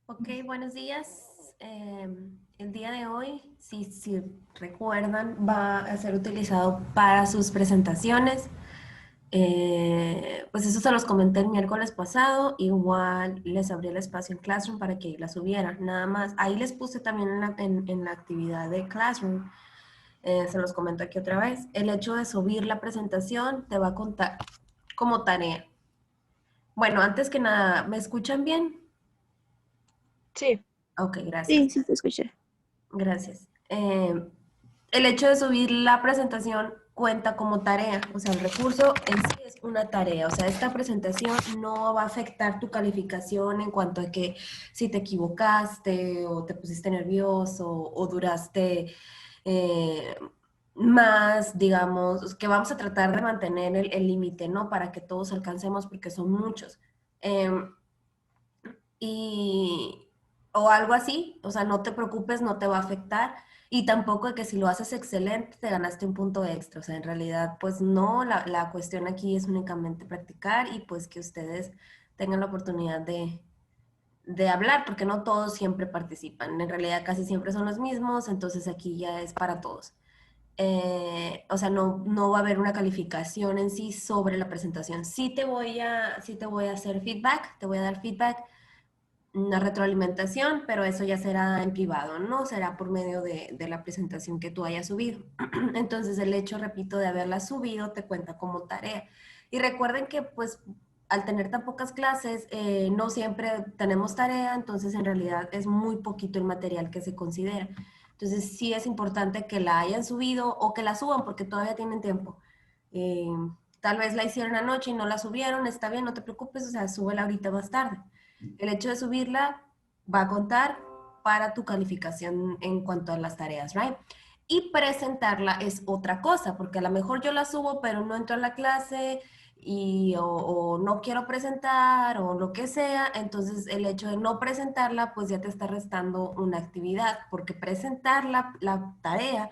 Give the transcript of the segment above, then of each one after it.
Ok, buenos días. El día de hoy, si recuerdan, va a ser utilizado para sus presentaciones. Pues eso se los comenté el miércoles pasado. Igual les abrí el espacio en Classroom para que la subieran. Nada más. Ahí les puse también en la actividad de Classroom. Se los comento aquí otra vez. El hecho de subir la presentación te va a contar como tarea. Bueno, antes que nada, ¿me escuchan bien? Sí, Ok, gracias. sí, sí te escuché. Gracias. El hecho de subir la presentación cuenta como tarea, o sea, el recurso en sí es una tarea, o sea, esta presentación no va a afectar tu calificación en cuanto a que si te equivocaste o te pusiste nervioso o duraste eh, más, digamos, que vamos a tratar de mantener el límite, ¿no? Para que todos alcancemos porque son muchos. Em, y, o algo así, o sea, no te preocupes, no te va a afectar. Y tampoco de que si lo haces excelente, te ganaste un punto extra. O sea, en realidad, pues no, la cuestión aquí es únicamente practicar y pues que ustedes tengan la oportunidad de hablar, porque no todos siempre participan. En realidad casi siempre son los mismos, entonces aquí ya es para todos. O sea, no va a haber una calificación en sí sobre la presentación. Sí te voy a hacer feedback, te voy a dar feedback, una retroalimentación, pero eso ya será en privado, ¿no? Será por medio de la presentación que tú hayas subido. Entonces, el hecho, repito, de haberla subido te cuenta como tarea. Y recuerden que, pues, al tener tan pocas clases, no siempre tenemos tarea, entonces en realidad es muy poquito el material que se considera. Entonces, sí es importante que la hayan subido o que la suban porque todavía tienen tiempo. Eh, Tal vez la hicieron anoche y no la subieron, está bien, no te preocupes, o sea, súbela ahorita más tarde. El hecho de subirla va a contar para tu calificación en cuanto a las tareas, ¿right? Y presentarla es otra cosa, porque a lo mejor yo la subo, pero no entro a la clase o no quiero presentar o lo que sea, entonces el hecho de no presentarla, pues ya te está restando una actividad, porque presentar la tarea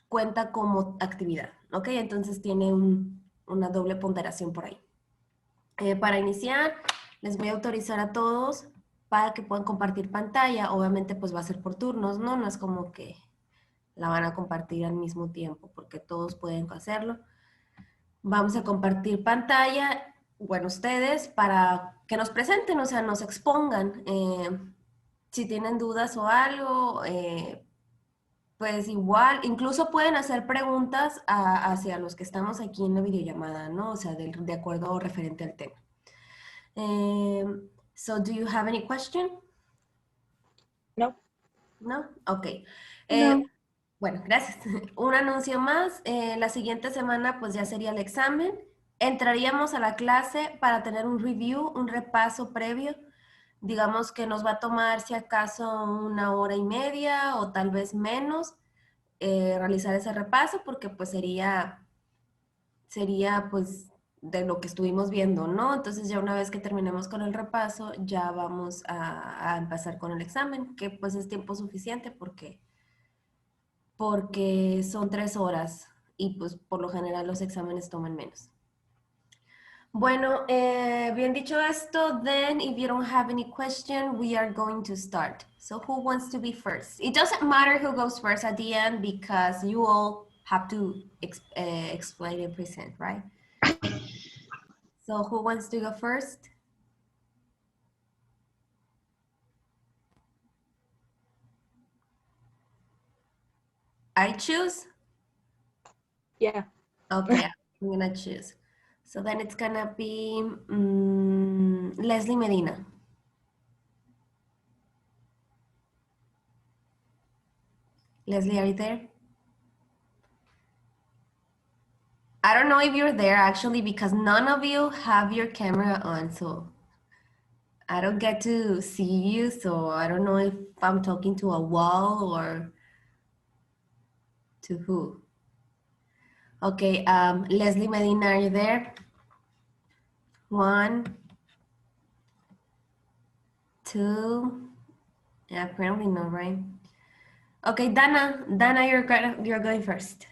cuenta como actividad, ¿ok? Entonces tiene una doble ponderación por ahí. Para iniciar, les voy a autorizar a todos para que puedan compartir pantalla. Obviamente, pues va a ser por turnos, ¿no? No es como que la van a compartir al mismo tiempo, porque todos pueden hacerlo. Vamos a compartir pantalla, bueno, ustedes, para que nos presenten, o sea, nos expongan. Si tienen dudas o algo, pues igual, incluso pueden hacer preguntas hacia los que estamos aquí en la videollamada, ¿no? O sea, de acuerdo o referente al tema. So, do you have any question? No, No? Ok. Eh, no. bueno, gracias. Un anuncio más. La siguiente semana pues ya sería el examen. Entraríamos a la clase para tener un review, un repaso previo. Digamos que nos va a tomar si acaso una hora y media o tal vez menos realizar ese repaso porque pues sería pues de lo que estuvimos viendo, ¿no? Entonces ya una vez que terminemos con el repaso, ya vamos a empezar con el examen, que pues es tiempo suficiente porque son 3 horas y pues por lo general los exámenes toman menos. Bueno, bien dicho esto, then if you don't have any question, we are going to start. So who wants to be first? It doesn't matter who goes first at the end because you all have to explain and present, right? So who wants to go first? I choose? Yeah. Okay, I'm gonna choose. So then it's gonna be Leslie Medina. Leslie, are you there? I don't know if you're there actually because none of you have your camera on, so I don't get to see you, so I don't know if I'm talking to a wall or to who. Okay, Leslie Medina, are you there? One, two, yeah, apparently no, right? Okay, Dana, you're going first.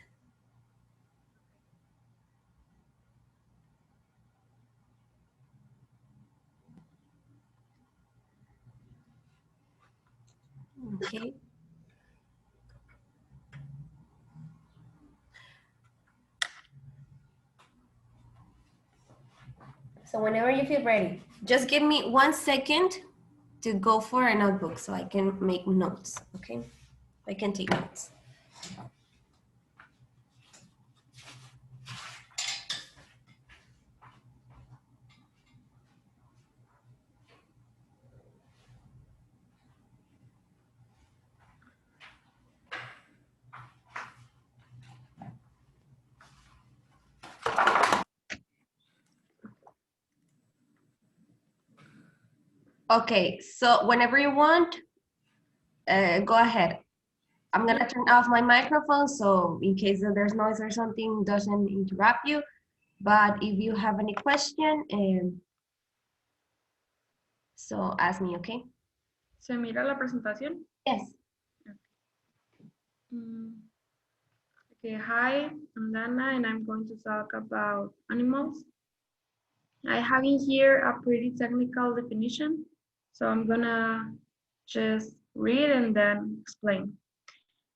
Okay. So whenever you feel ready, just give me 1 second to go for a notebook so I can make notes, okay? I can take notes. Okay, so whenever you want, go ahead. I'm gonna turn off my microphone so in case that there's noise or something doesn't interrupt you. But if you have any question, so ask me, okay? ¿Se mira la presentación? Yes. Okay, hi, I'm Dana and I'm going to talk about animals. I have in here a pretty technical definition, so I'm gonna just read and then explain.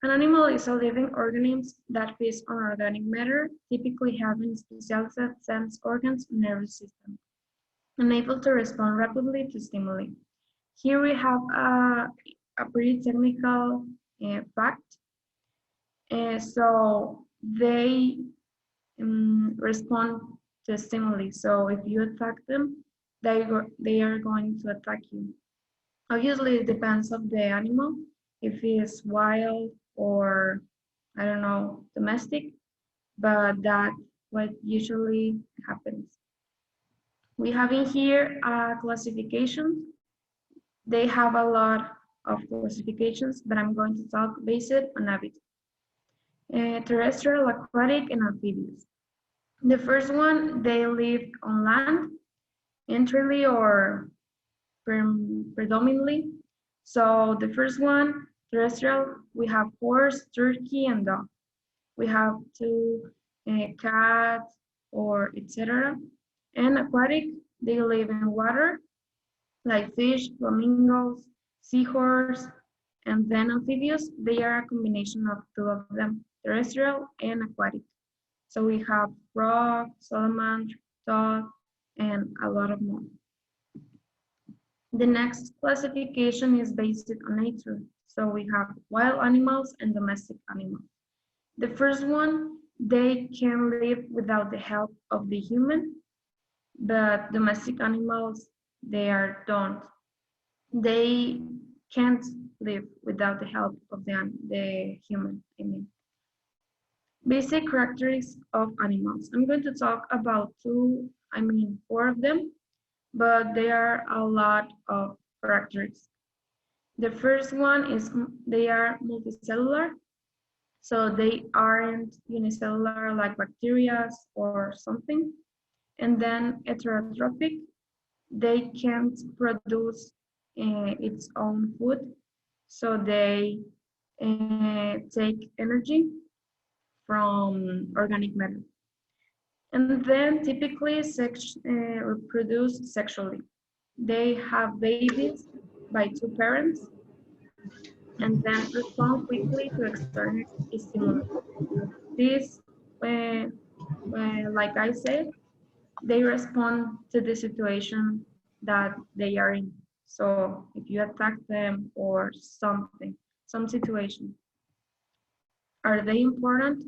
An animal is a living organism that feeds on organic matter, typically having specialized sense organs and nervous system, and able to respond rapidly to stimuli. Here we have a pretty technical fact. So they respond to stimuli. So if you attack them, they are going to attack you. Obviously, it depends on the animal, if it's wild or, I don't know, domestic, but that's what usually happens. We have in here a classification. They have a lot of classifications, but I'm going to talk based on habitat. Terrestrial, aquatic, and amphibious. The first one, they live on land, entirely or predominantly. So the first one, terrestrial, we have horse, turkey, and dog. We have two cats or etc. And aquatic, they live in water, like fish, flamingos, seahorse, and then amphibious, they are a combination of two of them, terrestrial and aquatic. So we have frog, salamander, dog, and a lot of more. The next classification is based on nature. So we have wild animals and domestic animals. The first one, they can live without the help of the human, but domestic animals, don't. They can't live without the help of the human, I mean. Basic characteristics of animals. I'm going to talk about four of them, but there are a lot of characteristics. The first one is they are multicellular, so they aren't unicellular like bacteria or something. And then heterotrophic, they can't produce its own food, so they take energy from organic matter. And then typically reproduce sexually. They have babies by two parents and then respond quickly to external stimuli. This, like I said, they respond to the situation that they are in. So if you attack them or something, some situation. Are they important?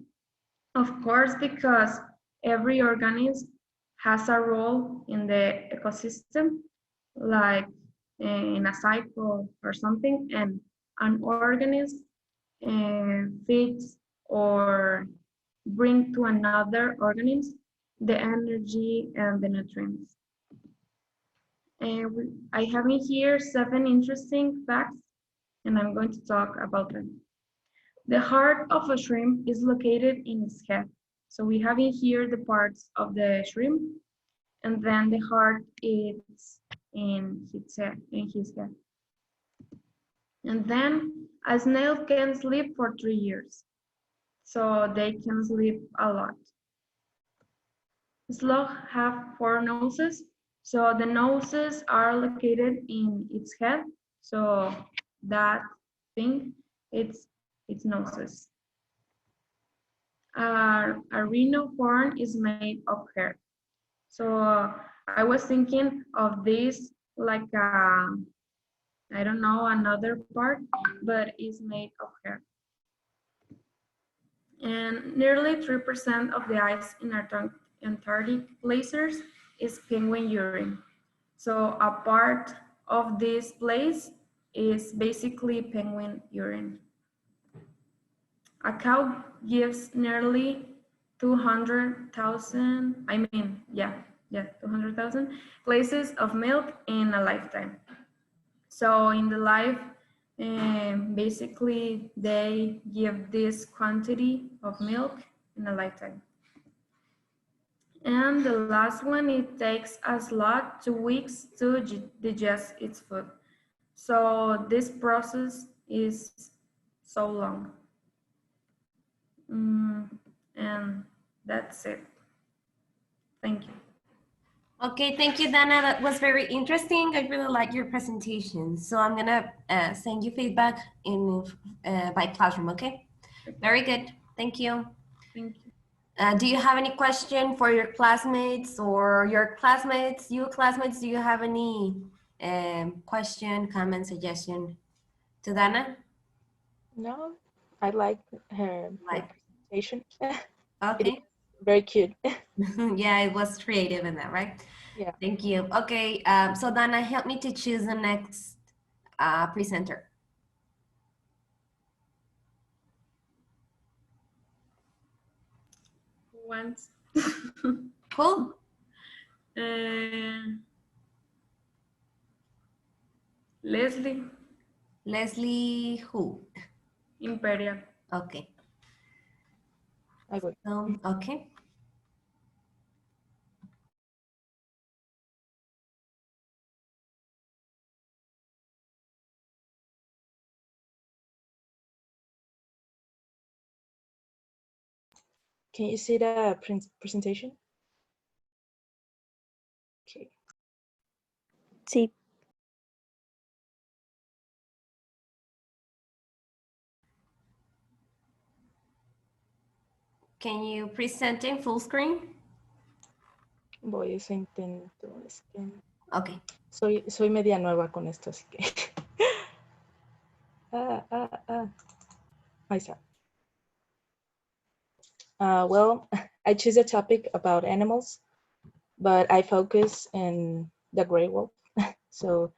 Of course, because every organism has a role in the ecosystem, like in a cycle or something, and an organism feeds or bring to another organism the energy and the nutrients. I have in here 7 interesting facts, and I'm going to talk about them. The heart of a shrimp is located in its head. So we have in here the parts of the shrimp, and then the heart is in his head. And then a snail can sleep for 3 years. So they can sleep a lot. Sloths have 4 noses. So the noses are located in its head. So that think it's its noses. A rhinocorn is made of hair. So I was thinking of this like I don't know, another part, but it's made of hair. And nearly 3% of the ice in Antarctic glaciers is penguin urine. So a part of this place is basically penguin urine. A cow gives nearly 200,000, 200,000 glasses of milk in a lifetime. So in the life, basically they give this quantity of milk in a lifetime. And the last one, it takes a sloth 2 weeks to digest its food. So this process is so long. And that's it. Thank you. Okay, thank you, Dana. That was very interesting. I really like your presentation. So I'm gonna send you feedback in by Classroom, okay? Very good, thank you. Thank you. Do you have any question for your classmates or your classmates, do you have any question, comment, suggestion to Dana? No, I like her presentation. It Okay. is very cute. Yeah, it was creative in that, right? Yeah. Thank you. Okay, so Dana, help me to choose the next presenter. Once. Cool. Leslie Leslie who? Imperial. Okay. I would. Okay. Can you see the presentation? Okay. Sí. Can you present in full screen? Voy, eso intento. Es que Okay. soy media nueva con esto, así que. Ahí está. Well, I choose a topic about animals, but I focus in the gray wolf. So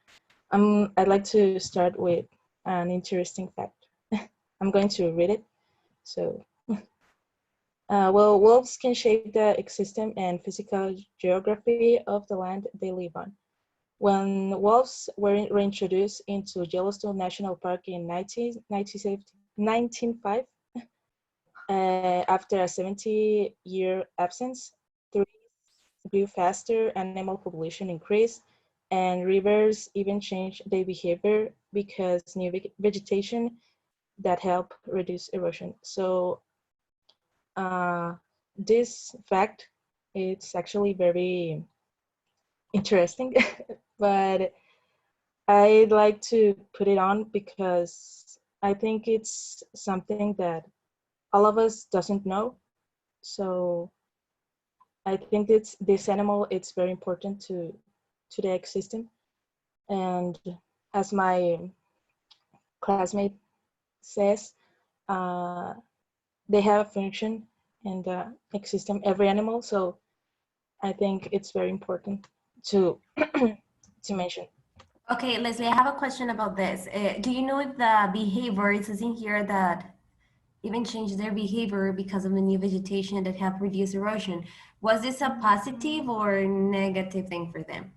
I'd like to start with an interesting fact. I'm going to read it. So, well, wolves can shape the ecosystem and physical geography of the land they live on. When wolves were reintroduced into Yellowstone National Park in 1905, after a 70-year absence, trees grew faster, animal population increased, and rivers even changed their behavior because new vegetation that help reduce erosion. So this fact, it's actually very interesting, but I'd like to put it on because I think it's something that all of us doesn't know. So I think this animal, it's very important to the ecosystem. And as my classmate says, they have a function in the ecosystem, every animal. So I think it's very important to to mention. Okay, Leslie, I have a question about this. Do you know if the behavior, it says in here that even changed their behavior because of the new vegetation that helped reduce erosion. Was this a positive or negative thing for them?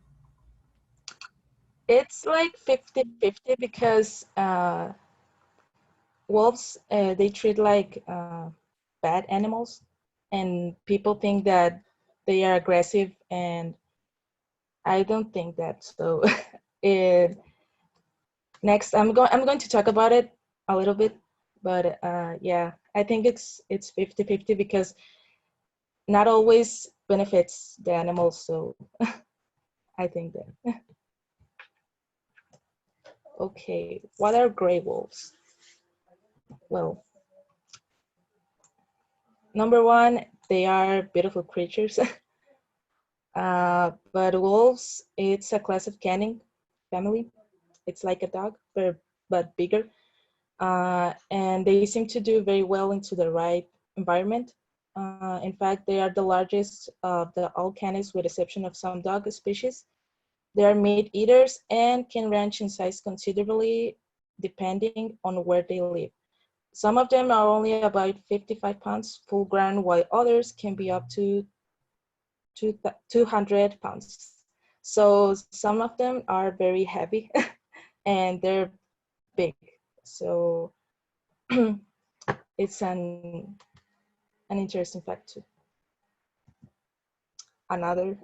It's like 50-50 because wolves, they treat like bad animals, and people think that they are aggressive, and I don't think that. So next, I'm going to talk about it a little bit, but yeah, I think it's 50-50 because not always benefits the animals. So I think that. Okay, what are gray wolves? well, number one, they are beautiful creatures. But wolves, it's a class of canine family. It's like a dog, but bigger. And they seem to do very well into the right environment. In fact, they are the largest of the all canines with exception of some dog species. They are meat eaters and can range in size considerably depending on where they live. Some of them are only about 55 pounds full grown, while others can be up to 200 pounds. So some of them are very heavy and they're big. So it's an interesting fact too. Another.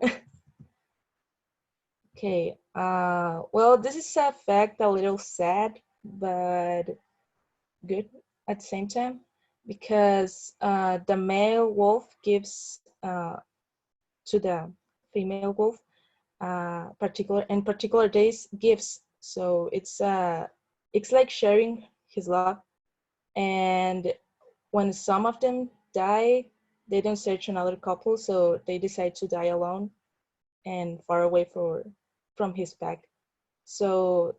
Okay, well, this is a fact a little sad, but good at the same time, because the male wolf gives to the female wolf particular days gifts. So it's like sharing his love. And when some of them die, they don't search another couple, so they decide to die alone and far away from his pack. So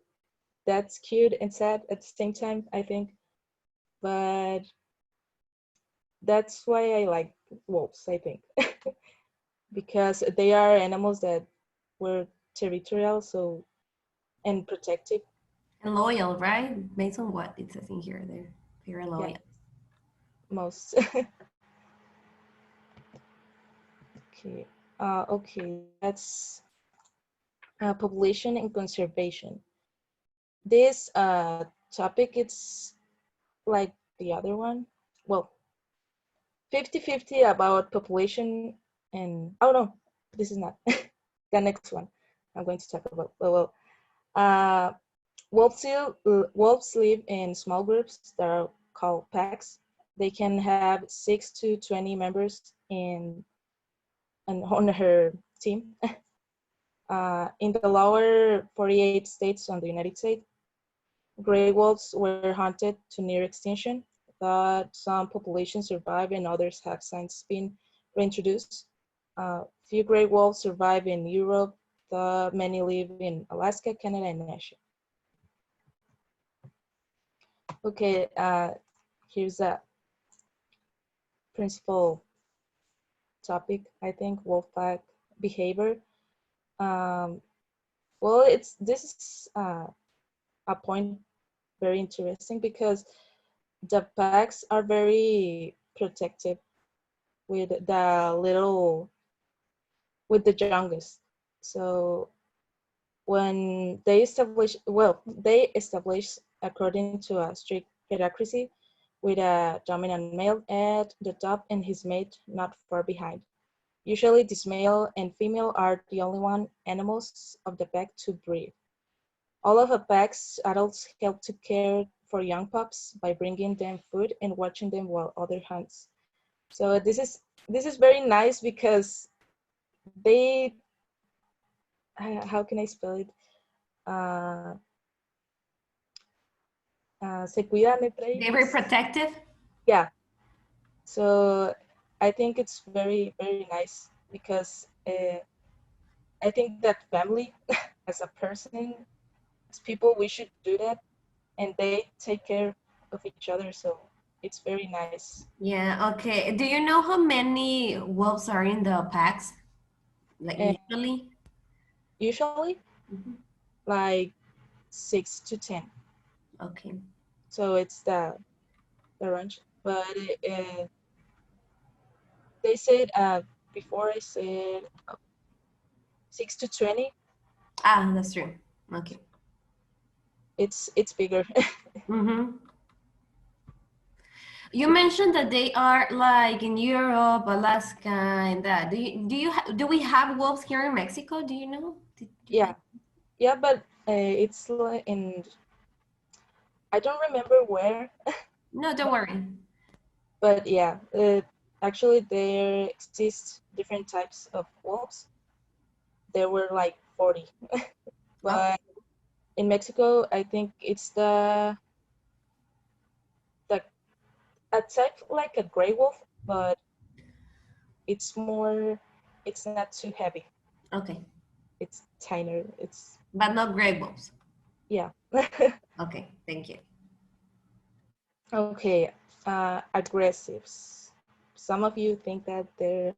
that's cute and sad at the same time, I think. But that's why I like wolves, I think, because they are animals that were territorial, so and protective. And loyal, right? Based on what it says in here, they're very loyal. Yeah, most. Okay. Okay, that's population and conservation. This topic, it's like the other one. Well, 50-50 about population and, oh no, this is not. The next one I'm going to talk about. Uh, wolves live in small groups that are called packs. They can have 6 to 20 members on her team. In the lower 48 states on the United States, gray wolves were hunted to near extinction, but some populations survive and others have since been reintroduced. Few gray wolves survive in Europe, the many live in Alaska, Canada, and Asia. Okay, here's a principal topic, I think, wolf pack behavior. Well, this is a point very interesting because the packs are very protective with the youngest. So when they establish according to a strict hierarchy with a dominant male at the top and his mate not far behind. Usually this male and female are the only animals of the pack to breed. All of a pack's adults help to care for young pups by bringing them food and watching them while other hunts. So this is very nice because they, how can I spell it? Se cuidan entre They're very ellos. protective. Yeah. So I think it's very, very nice because I think that family, as a person, as people, we should do that, and they take care of each other. So it's very nice. Yeah, okay. Do you know how many wolves are in the packs? Like And usually? usually, Mhm. like 6 to 10. Okay. So it's the range. But they said before I said 6 to 20. Ah, that's true. Okay. It's bigger. Mm-hmm. You mentioned that they are like in Europe, Alaska, and that. Do we have wolves here in Mexico? Do you know? Yeah, yeah, but it's like in, I don't remember where, No, don't worry. but yeah, actually there exist different types of wolves. There were like 40, Okay. but in Mexico, I think it's the a type like a gray wolf, but it's more, it's not too heavy. Okay, It's tinier. It's, but not gray wolves. yeah. Okay, thank you. Okay, aggressives. Some of you think that they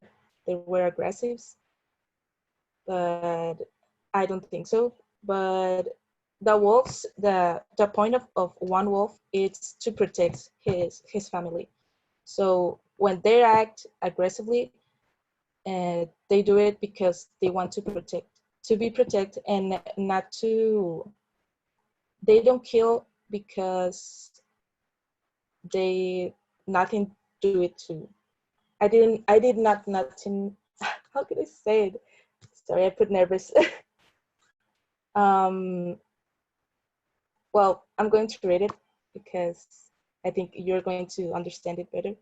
were aggressives, but I don't think so. But the wolves, the point of one wolf is to protect his family. So when they act aggressively, they do it because they want to be protected, and not to. They don't kill because they nothing do it to. I did not nothing. How can I say it? Sorry, I put nervous. um, well, I'm going to read it because I think you're going to understand it better.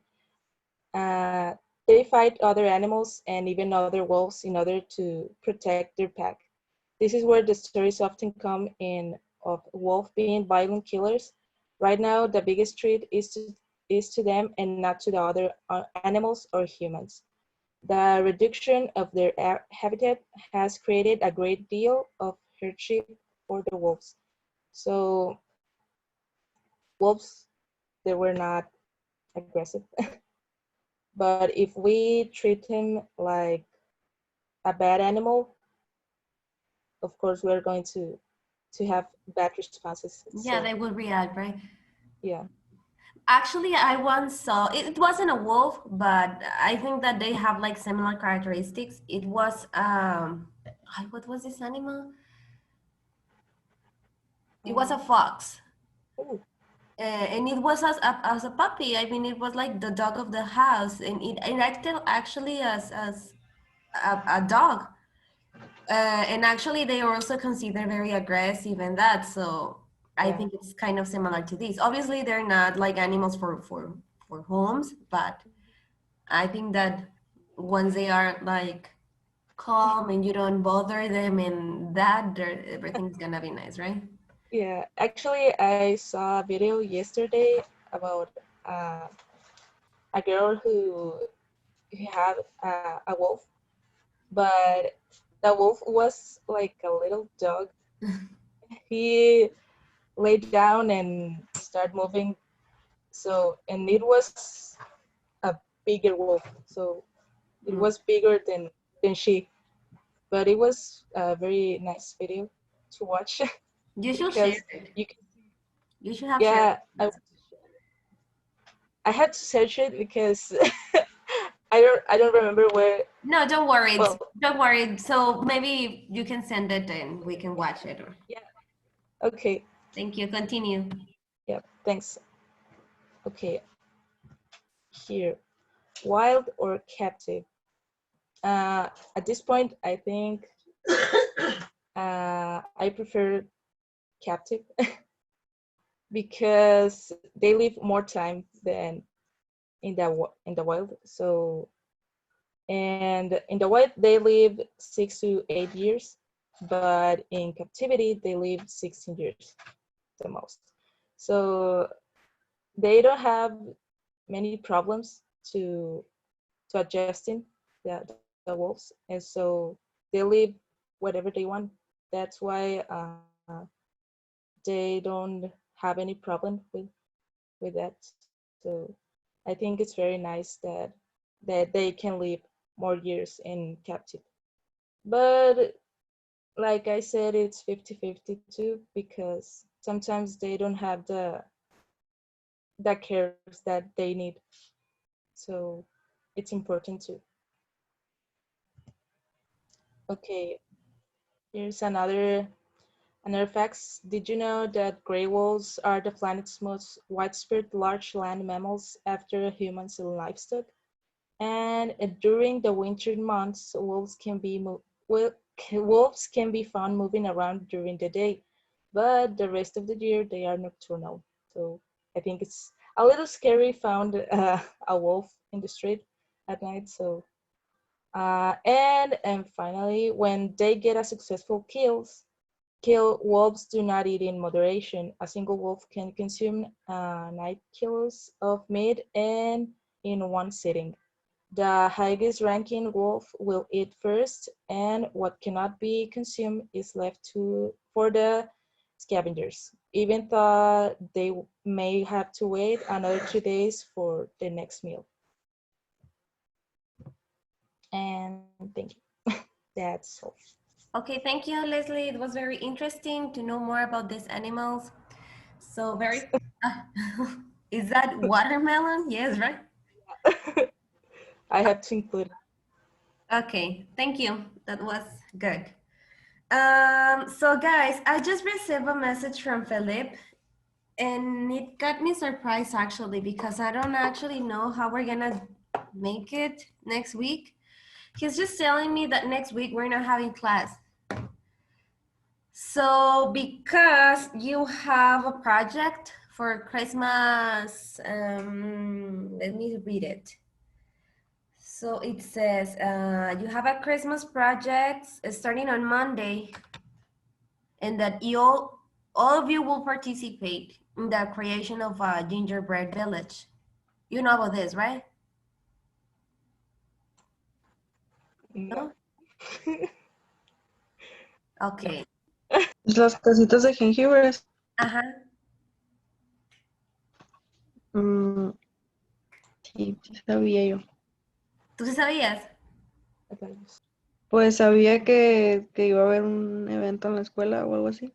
Uh, they fight other animals and even other wolves in order to protect their pack. This is where the stories often come in of wolf being violent killers. Right now, the biggest threat is to them and not to the other animals or humans. The reduction of their habitat has created a great deal of hardship for the wolves. So wolves, they were not aggressive. But if we treat him like a bad animal, of course we're going to have bad responses. Yeah, So they will react, right? yeah. Actually, I once saw it wasn't a wolf, but I think that they have like similar characteristics. It was what was this animal? It was a fox. Ooh, And it was as a puppy. I mean, it was like the dog of the house, and it acted actually as a dog. And actually, they are also considered very aggressive and that. So I yeah. think it's kind of similar to this. Obviously, they're not like animals for homes, but I think that once they are like calm and you don't bother them and that, everything's gonna be nice, right? Yeah, actually, I saw a video yesterday about uh, a girl who had a wolf, but the wolf was like a little dog. He laid down and started moving. So, and it was a bigger wolf. So it Mm. was bigger than she. But it was a very nice video to watch You should share because it. you can, You should have shared yeah, it. I had to search it because I don't remember where. No, don't worry. Well, Don't worry. So maybe you can send it and we can watch it. yeah. Okay. Thank you. Continue. Yeah. Thanks. Okay. Here, wild or captive. At this point, I think I prefer captive because they live more time than in the wild. So, and in the wild they live 6 to 8 years, but in captivity they live 16 years the most. So they don't have many problems to adjusting the wolves, and so they live whatever they want. That's why they don't have any problem with that. So I think it's very nice that they can live more years in captivity. But like I said, it's 50-50 too, because sometimes they don't have the cares that they need. So it's important too. Okay, here's another facts. Did you know that gray wolves are the planet's most widespread large land mammals after humans and livestock? And during the winter months, wolves can be found moving around during the day, but the rest of the year they are nocturnal. So I think it's a little scary found a wolf in the street at night. So and finally, when they get a successful kills, kill wolves do not eat in moderation. A single wolf can consume 9 kilos of meat and in one sitting. The highest ranking wolf will eat first, and what cannot be consumed is left for the scavengers, even though they may have to wait another 2 days for the next meal. And thank you. That's all. Okay, thank you, Leslie. It was very interesting to know more about these animals. So very, is that watermelon? Yes, right? I had to include it. Okay, thank you. That was good. So guys, I just received a message from Philip and it got me surprised actually because I don't actually know how we're gonna make it next week. He's just telling me that next week we're not having class. So because you have a project for Christmas, let me read it. So it says you have a Christmas project starting on Monday, and that all of you will participate in the creation of a gingerbread village. You know about this, right? No. Okay. Las casitas de jengibre. Ajá. Sí, sí sabía yo. ¿Tú sí sabías? Pues sabía que iba a haber un evento en la escuela o algo así.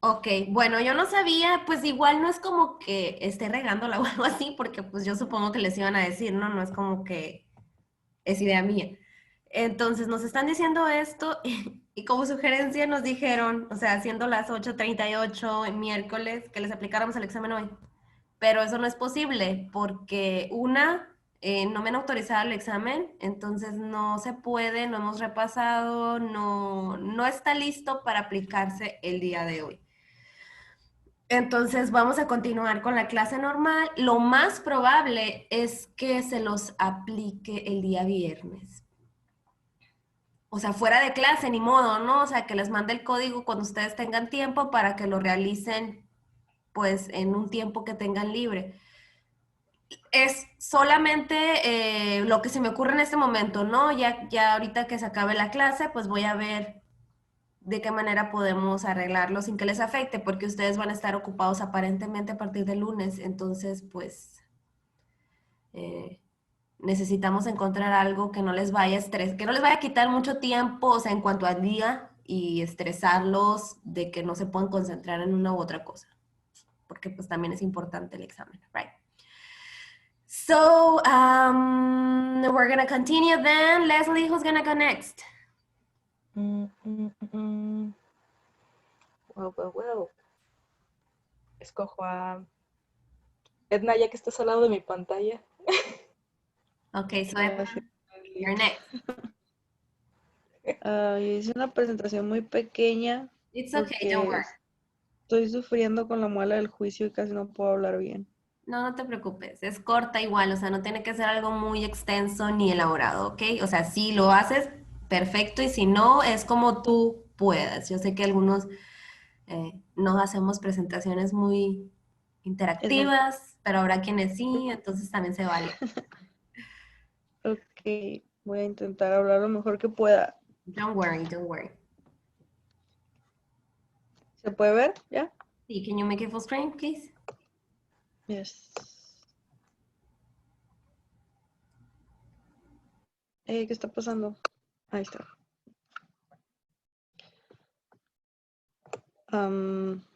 Ok, bueno, yo no sabía, pues igual no es como que esté regándola o algo así, porque pues yo supongo que les iban a decir, ¿no? No es como que es idea mía. Entonces nos están diciendo esto y como sugerencia nos dijeron, o sea, siendo las 8:38 en miércoles, que les aplicáramos el examen hoy. Pero eso no es posible porque no me han autorizado el examen, entonces no se puede, no hemos repasado, no está listo para aplicarse el día de hoy. Entonces vamos a continuar con la clase normal. Lo más probable es que se los aplique el día viernes. O sea, fuera de clase, ni modo, ¿no? O sea, que les mande el código cuando ustedes tengan tiempo para que lo realicen, pues, en un tiempo que tengan libre. Es solamente lo que se me ocurre en este momento, ¿no? Ya ahorita que se acabe la clase, pues voy a ver de qué manera podemos arreglarlo sin que les afecte, porque ustedes van a estar ocupados aparentemente a partir del lunes, entonces pues necesitamos encontrar algo que no les vaya que no les vaya a quitar mucho tiempo, o sea, en cuanto al día y estresarlos de que no se puedan concentrar en una u otra cosa, porque pues también es importante el examen, right? So, we're gonna continue then. Leslie, who's gonna go next? Well. Escojo a Edna, ya que estás al lado de mi pantalla. Okay, so Edna, you're next. Yo hice una presentación muy pequeña. It's okay, don't worry. Estoy sufriendo con la muela del juicio y casi no puedo hablar bien. No, no te preocupes, es corta igual, o sea, no tiene que ser algo muy extenso ni elaborado, ¿ok? O sea, si lo haces, perfecto, y si no, es como tú puedas. Yo sé que algunos no hacemos presentaciones muy interactivas, pero habrá quienes sí, entonces también se vale. Ok, voy a intentar hablar lo mejor que pueda. Don't worry, don't worry. ¿Se puede ver? ¿Ya? Sí, can you make it full screen, please? Yes. ¿Qué está pasando? Ahí está.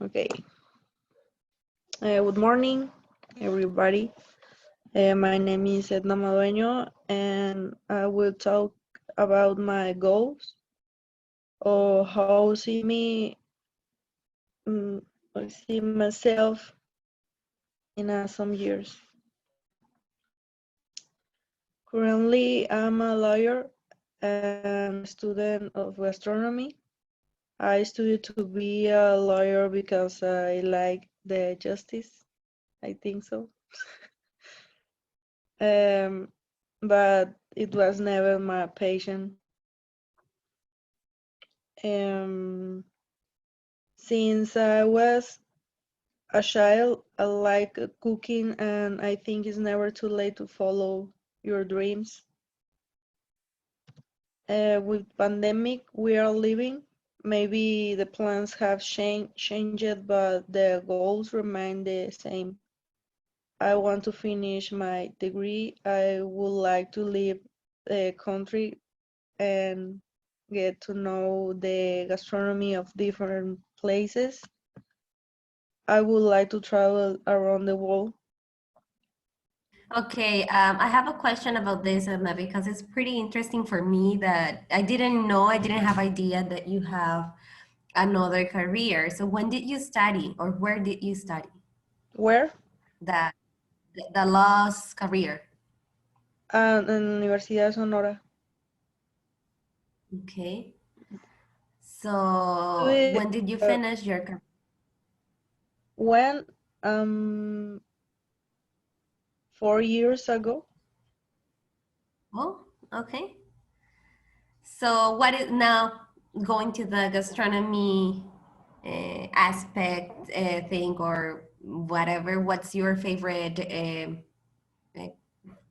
Okay. Good morning, everybody. My name is Edna Madueño, and I will talk about my goals or how see myself in some years. Currently, I'm a lawyer and student of gastronomy. I studied to be a lawyer because I like the justice. I think so. But it was never my passion. Since I was a child, I like cooking, and I think it's never too late to follow your dreams. With pandemic we are living, maybe the plans have changed, but the goals remain the same. I want to finish my degree. I would like to leave the country and get to know the gastronomy of different places. I would like to travel around the world. Okay, I have a question about this, Emma, because it's pretty interesting for me that I didn't know, I didn't have idea that you have another career. So when did you study, or where did you study Where? that the law's career? En Universidad de Sonora. Okay. So Estuve, when did you finish your career? when 4 years ago. Oh, okay. So what is now going to the gastronomy aspect thing or whatever? What's your favorite?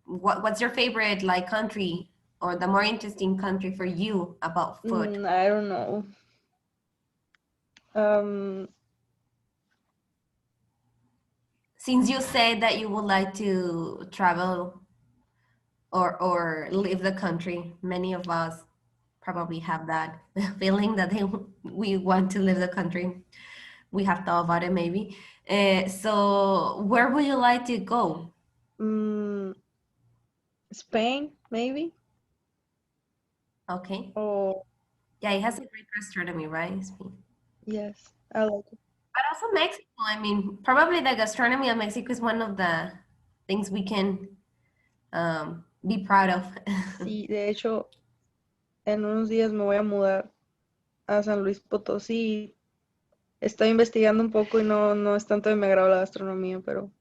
What's your favorite like country or the more interesting country for you about food? I don't know. Since you said that you would like to travel or leave the country, many of us probably have that feeling that we want to leave the country. We have thought about it maybe. So where would you like to go? Spain, maybe. Okay. Oh, Yeah, it has a great gastronomy, right? Spain. yes, I like it. But also Mexico. I mean, probably the gastronomy of Mexico is one of the things we can be proud of. Sí, de hecho, en unos días me voy a mudar a San Luis Potosí. Estoy investigando un poco y no es tanto de mi agrado la gastronomía, pero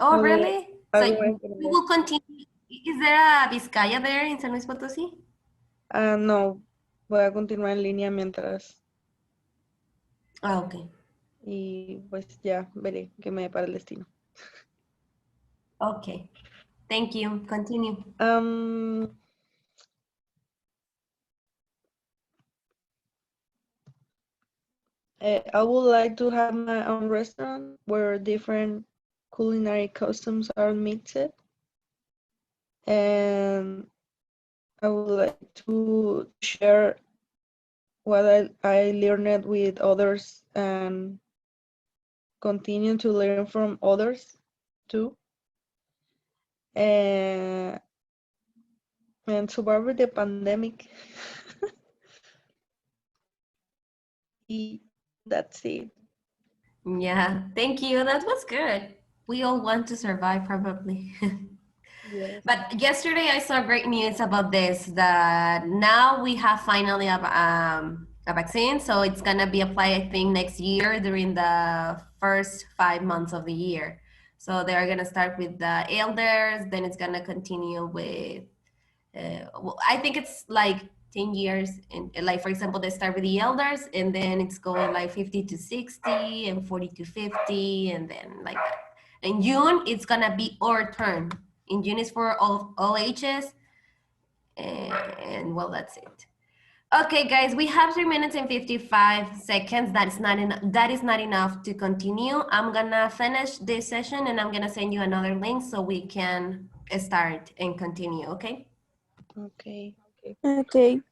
Oh, algo, really? So algo voy a you aprender. will continue. Is there a Vizcaya there in San Luis Potosí? No, voy a continuar en línea mientras Ah, okay. y pues ya veré qué me depara el destino. Okay. Thank you. Continue. I would like to have my own restaurant where different culinary customs are mixed, and I would like to share what I learned with others and continue to learn from others too. And survive with the pandemic. That's it. Yeah, thank you. That was good. We all want to survive, probably. Yes. But yesterday I saw great news about this, that now we have finally a vaccine. So it's going to be applied, I think, next year during the first 5 months of the year. So they're going to start with the elders, then it's going to continue with, well, I think it's like 10 years. And like, for example, they start with the elders and then it's going like 50 to 60 and 40 to 50 and then like that. In June, it's going to be our turn. In June is for all ages. And well, that's it. Okay, guys, we have 3 minutes and 55 seconds. That is not enough to continue. I'm gonna finish this session and I'm gonna send you another link so we can start and continue, okay? Okay. Okay.